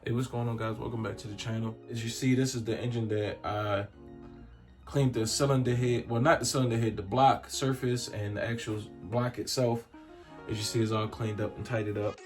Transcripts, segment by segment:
Hey, what's going on, guys? Welcome back to the channel. As you see, this is the engine that I cleaned the cylinder head. Well, not the cylinder head, the block surface and the actual block itself. As you see, it's all cleaned up and tidied up.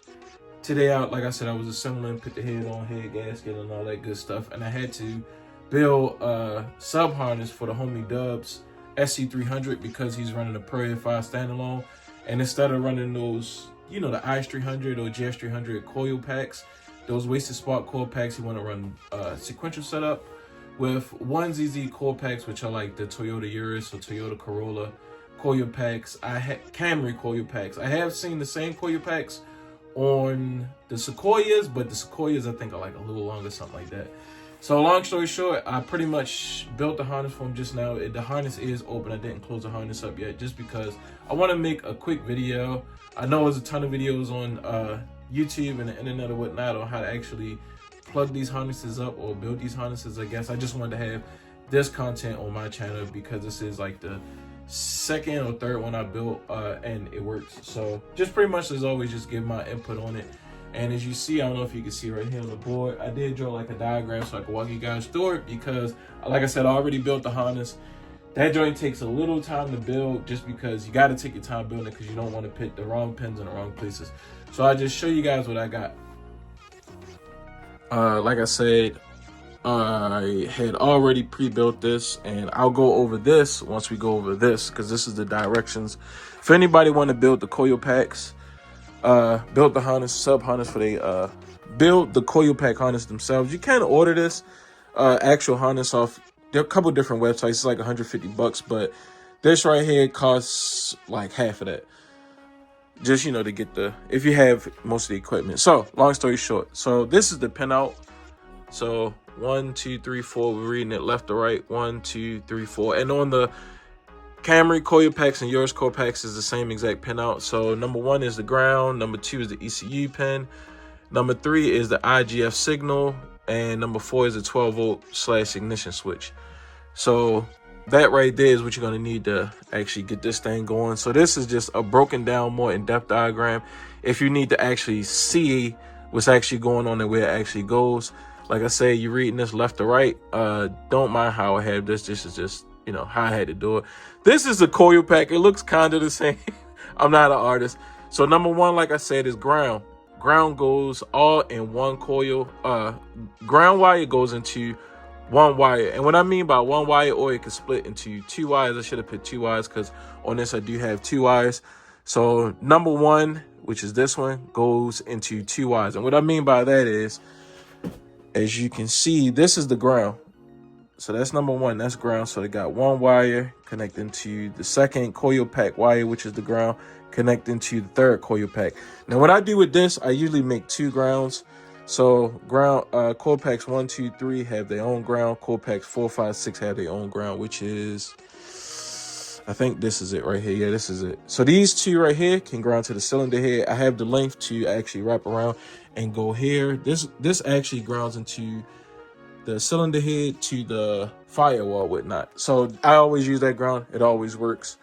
Today, like I said, I was assembling, put the head on, head gasket and all that good stuff. And I had to build a sub harness for the homie Dub's SC300 because he's running a Pro 5 standalone. And instead of running those, you know, the IS300 or GS300 coil packs, those wasted spark coil packs, you want to run sequential setup with one ZZ coil packs, which are like the Toyota Yaris or Toyota Corolla coil packs. Camry coil packs. I have seen the same coil packs on the Sequoias, but the Sequoias I think are like a little longer, something like that. So long story short, I pretty much built the harness for him just now. The harness is open. I didn't close the harness up yet just because I want to make a quick video. I know there's a ton of videos on YouTube and the internet or whatnot on how to actually plug these harnesses up or build these harnesses. I guess I just wanted to have this content on my channel because this is like the second or third one I built and it works. So just pretty much as always, just give my input on it. And as you see, I don't know if you can see right here on the board, I did draw like a diagram so I can walk you guys through it because, like I said, I already built the harness. That joint takes a little time to build just because you got to take your time building it because you don't want to put the wrong pins in the wrong places. So I just show you guys what I got. Like I said, I had already pre-built this, and I'll go over this once we go over this because this is the directions. If anybody want to build the coil packs, build the harness, sub harness for they build the coil pack harness themselves, you can order this actual harness off. There are a couple different websites. It's like 150 bucks, but this right here costs like half of that. Just, you know, to get the, if you have most of the equipment. So long story short, so this is the pinout. So 1, 2, 3, 4. We're reading it left to right. 1, 2, 3, 4. And on the Camry coil packs and yours coil packs is the same exact pinout. So number 1 is the ground. Number 2 is the ECU pin. Number 3 is the IGF signal. And number 4 is a 12-volt / ignition switch. So that right there is what you're going to need to actually get this thing going. So this is just a broken down, more in-depth diagram. If you need to actually see what's actually going on and where it actually goes. Like I say, you're reading this left to right. Don't mind how I have this. This is just, you know, how I had to do it. This is a coil pack. It looks kind of the same. I'm not an artist. So number 1, like I said, is ground. Ground goes all in one coil. Ground wire goes into one wire. And what I mean by one wire, or it can split into 2 wires. I should have put 2 wires because on this I do have 2 wires. So number 1, which is this one, goes into 2 wires. And what I mean by that is, as you can see, this is the ground. So that's number 1, that's ground. So they got 1 wire connecting to the second coil pack wire, which is the ground, connecting to the third coil pack. Now what I do with this, I usually make 2 grounds. So ground, coil packs 1, 2, 3 have their own ground. Coil packs 4, 5, 6 have their own ground, which is, I think this is it right here. Yeah, this is it. So these 2 right here can ground to the cylinder head. I have the length to actually wrap around and go here. This actually grounds into the cylinder head to the firewall, whatnot. So I always use that ground. It always works.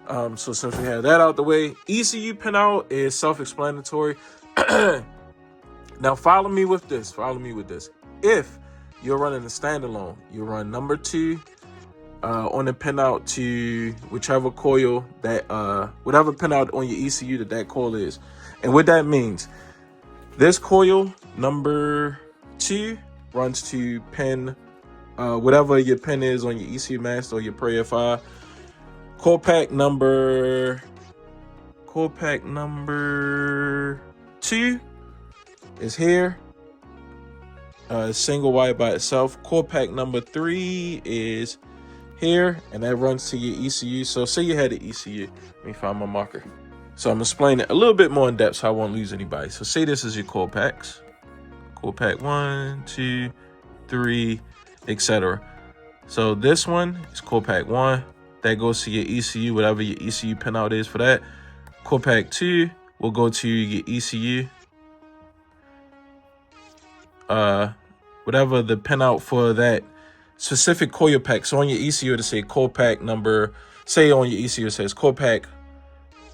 So since we have that out the way, ECU pinout is self-explanatory. Now follow me with this. Follow me with this. If you're running a standalone, you run number 2 on the pinout to whichever coil that whatever pinout on your ECU that coil is. And what that means, this coil number 2 runs to pin whatever your pin is on your ECU master or your Pro 5. Coil pack number 2 is here. Single wire by itself. Coil pack number 3 is here, and that runs to your ECU. So say you had an ECU. Let me find my marker. So I'm explaining it a little bit more in depth so I won't lose anybody. So say this is your coil packs. Coil pack 1, 2, 3, etc. So this one is coil pack 1. That goes to your ECU, whatever your ECU pinout is for that. Coil pack 2 will go to your ECU. Whatever the pinout for that specific coil pack. So on your ECU to say coil pack number, say on your ECU it says coil pack.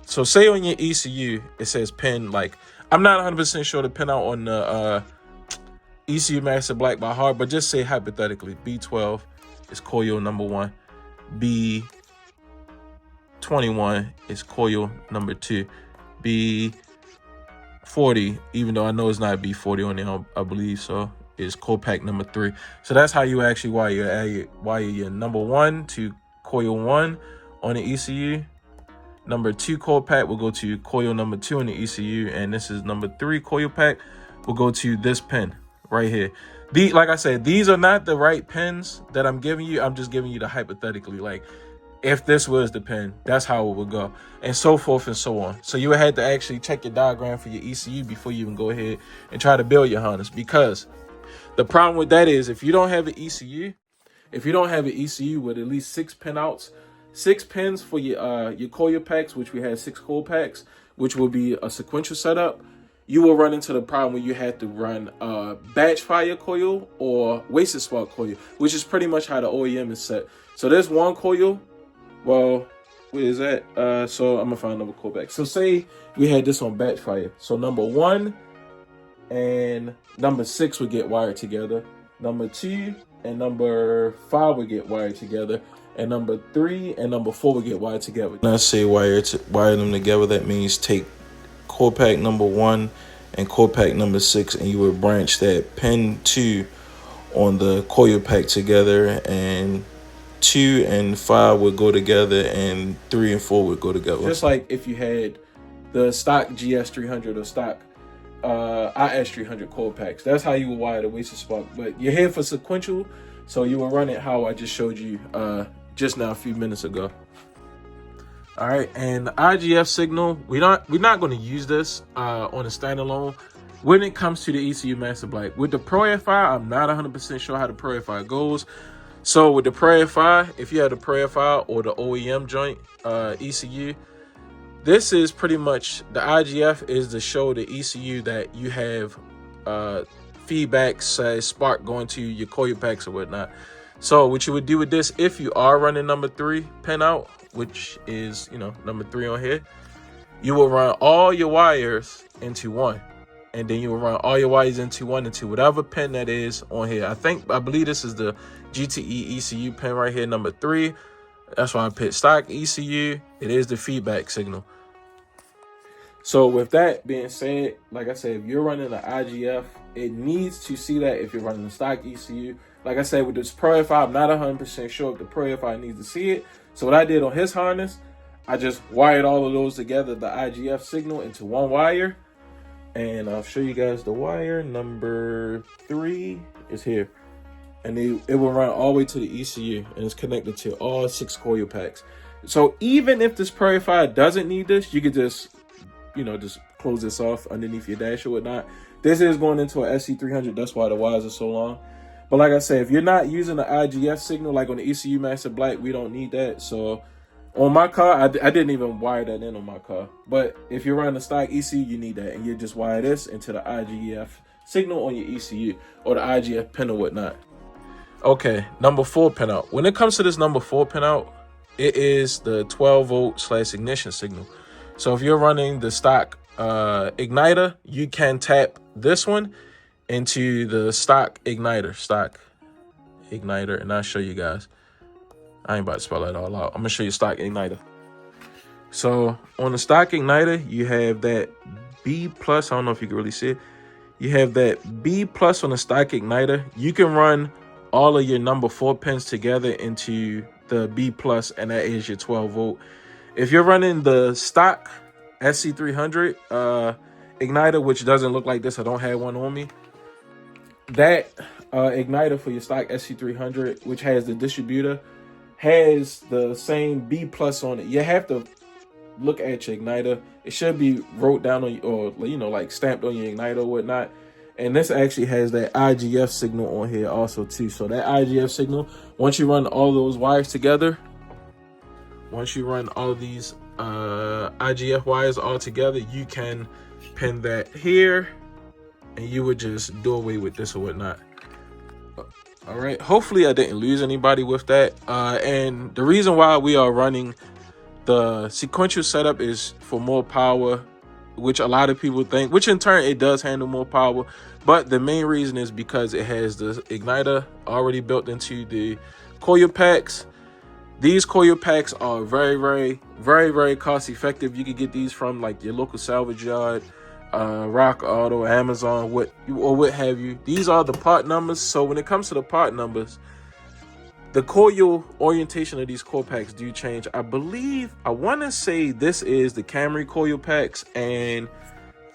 So say on your ECU it says pin, like, I'm not 100% sure the pinout on the ECU Master Black by heart, but just say hypothetically, B12 is coil number 1. B21 is coil number 2. B40, even though I know it's not B40 on there, I believe so, is Coilpack number 3. So that's how you actually wire your number 1 to coil 1 on the ECU. Number 2 Coilpack will go to coil number 2 on the ECU, and this is number 3 Coilpack will go to this pin right here. Like I said, these are not the right pins that I'm giving you. I'm just giving you the hypothetically, like if this was the pin, that's how it would go, and so forth and so on. So you would have to actually check your diagram for your ECU before you even go ahead and try to build your harness, because the problem with that is if you don't have an ECU, with at least 6 pin outs, 6 pins for your Coilpacks, which we had 6 Coilpacks, which will be a sequential setup, you will run into the problem where you have to run batch fire coil or wasted spark coil, which is pretty much how the OEM is set. So there's one coil. Well, where is that? So I'm gonna find another Coilpack. So say we had this on batch fire. So number 1 and number 6 would get wired together. Number 2 and number 5 would get wired together. And number 3 and number 4 would get wired together. When I say wire them together, that means take Coilpack number 1 and Coilpack number 6, and you would branch that pin 2 on the Coilpack together, and 2 and 5 would go together, and 3 and 4 would go together. Just like if you had the stock GS300 or stock IS300 Coilpacks, that's how you would wire the wasted spark. But you're here for sequential, so you will run it how I just showed you just now a few minutes ago. All right, and the IGF signal, we're not going to use this on a standalone when it comes to the ECU Master Black. With the Pro FI, I'm not 100% sure how the Pro FI goes. So with the Pro FI, if you have the Pro FI or the OEM joint ECU, this is pretty much, the IGF is to show the ECU that you have feedback, say spark going to your Coilpacks or whatnot. So what you would do with this, if you are running number 3 pin out, which is, number 3 on here, you will run all your wires into 1, and then you will run all your wires into whatever pin that is on here. I believe this is the GTE ECU pin right here, number 3. That's why I picked stock ECU. It is the feedback signal. So with that being said, like I said, if you're running an IGF, it needs to see that. If you're running the stock ECU, like I said, with this Pro FI, I'm not 100% sure if the Pro FI needs to see it. So what I did on his harness, I just wired all of those together, the IGF signal, into one wire. And I'll show you guys the wire. Number 3 is here. And it will run all the way to the ECU, and it's connected to all 6 Coilpacks. So even if this Pro FI doesn't need this, you could just, just close this off underneath your dash or whatnot. This is going into an SC300. That's why the wires are so long. But like I said, if you're not using the IGF signal, like on the ECU Master Black, we don't need that. So on my car, I didn't even wire that in on my car. But if you're running the stock ECU, you need that. And you just wire this into the IGF signal on your ECU or the IGF pin or whatnot. Okay, number 4 pin out. When it comes to this number 4 pin out, it is the 12-volt/ignition signal. So if you're running the stock igniter, you can tap this one into the stock igniter, and I'll show you guys. I ain't about to spell that all out. I'm gonna show you stock igniter. So on the stock igniter, you have that B plus. I don't know if you can really see it. You have that B plus on the stock igniter. You can run all of your number 4 pins together into the B plus, and that is your 12 volt. If you're running the stock SC300 igniter, which doesn't look like this, I don't have one on me. That igniter for your stock SC300, which has the distributor, has the same B plus on it. You have to look at your igniter. It should be wrote down on, or like stamped on your igniter or whatnot. And this actually has that IGF signal on here also too. So that IGF signal, once you run all those wires together, once you run all of these IGF wires all together, you can pin that here, and you would just do away with this or whatnot. All right, hopefully I didn't lose anybody with that. And the reason why we are running the sequential setup is for more power which a lot of people think, which in turn it does handle more power. But the main reason is because it has the igniter already built into the coil packs. These coil packs are very cost effective. You can get these from like your local salvage yard, Rock Auto, Amazon, what have you. These are the part numbers. So when it comes to the part numbers, the coil orientation of these coil packs do change. I want to say this is the Camry coil packs, and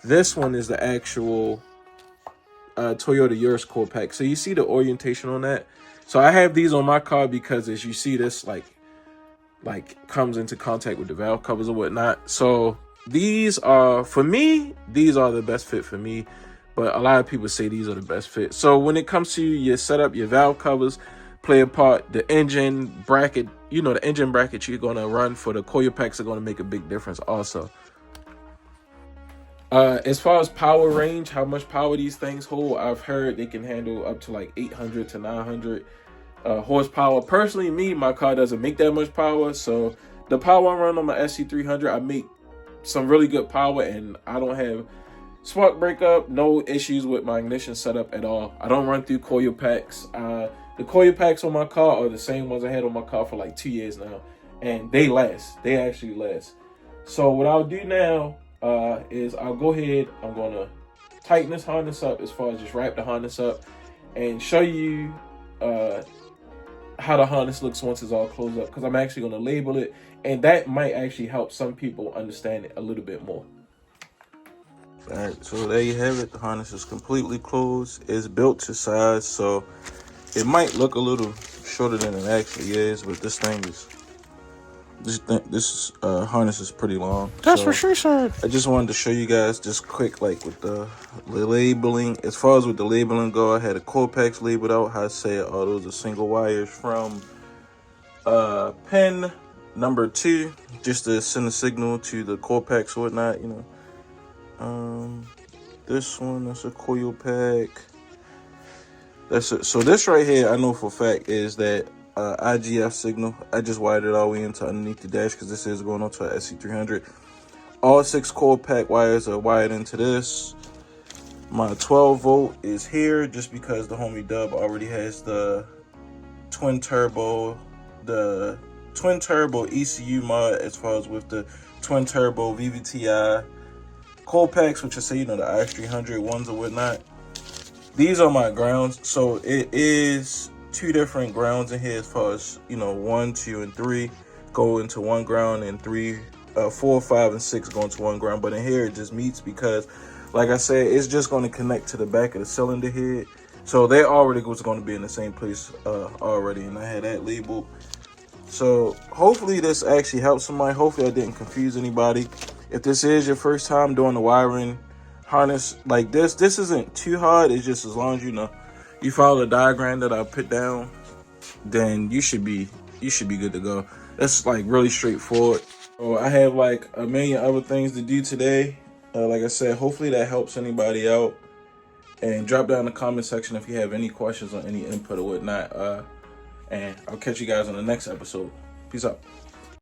this one is the actual Toyota Yaris coil pack. So you see the orientation on that. So I have these on my car because as you see, this like comes into contact with the valve covers or whatnot. So these are, for me, these are the best fit for me, but a lot of people say these are the best fit. So when it comes to your setup, your valve covers play a part. The engine bracket, the engine bracket you're going to run for the coil packs are going to make a big difference also. As far as power range, how much power these things hold, I've heard they can handle up to like 800 to 900 horsepower. Personally, my car doesn't make that much power, so the power I run on my SC300, I make some really good power, and I don't have spark breakup, no issues with my ignition setup at all. I don't run through coil packs. The coil packs on my car are the same ones I had on my car for like 2 years now, and they last. They actually last. So what I'll do now is I'll go ahead, I'm going to tighten this harness up, as far as just wrap the harness up, and show you how the harness looks once it's all closed up, because I'm actually going to label it, and that might actually help some people understand it a little bit more. All right, so there you have it. The harness is completely closed. It's built to size, so it might look a little shorter than it actually is, but this thing is, this harness is pretty long. That's so, for sure, sir. I just wanted to show you guys just quick, like with the labeling. As far as with the labeling go, I had a Coilpacks labeled out. How I say it, all those are single wires from pin number 2, just to send a signal to the Coilpacks or whatnot, This one, that's a coil pack. That's it. So this right here, I know for a fact is that IGF signal. I just wired it all the way into underneath the dash because this is going onto an SC300. All 6 coil pack wires are wired into this. My 12 volt is here just because the homie Dub already has the twin turbo ECU mod, as far as with the twin turbo VVTi coil packs, which I say, the IS300 ones or whatnot. These are my grounds, so it is 2 different grounds in here, as far as 1, 2, and 3 go into one ground, and 4, 5, and 6 go into one ground. But in here it just meets because, like I said, it's just going to connect to the back of the cylinder head, so they already was going to be in the same place already, and I had that labeled. So hopefully this actually helps somebody. Hopefully I didn't confuse anybody. If this is your first time doing the wiring harness like this isn't too hard. It's just as long as you follow the diagram that I put down, then you should be good to go. That's like really straightforward. So I have like a million other things to do today. Like I said, hopefully that helps anybody out. And drop down in the comment section if you have any questions or any input or whatnot. And I'll catch you guys on the next episode. Peace out.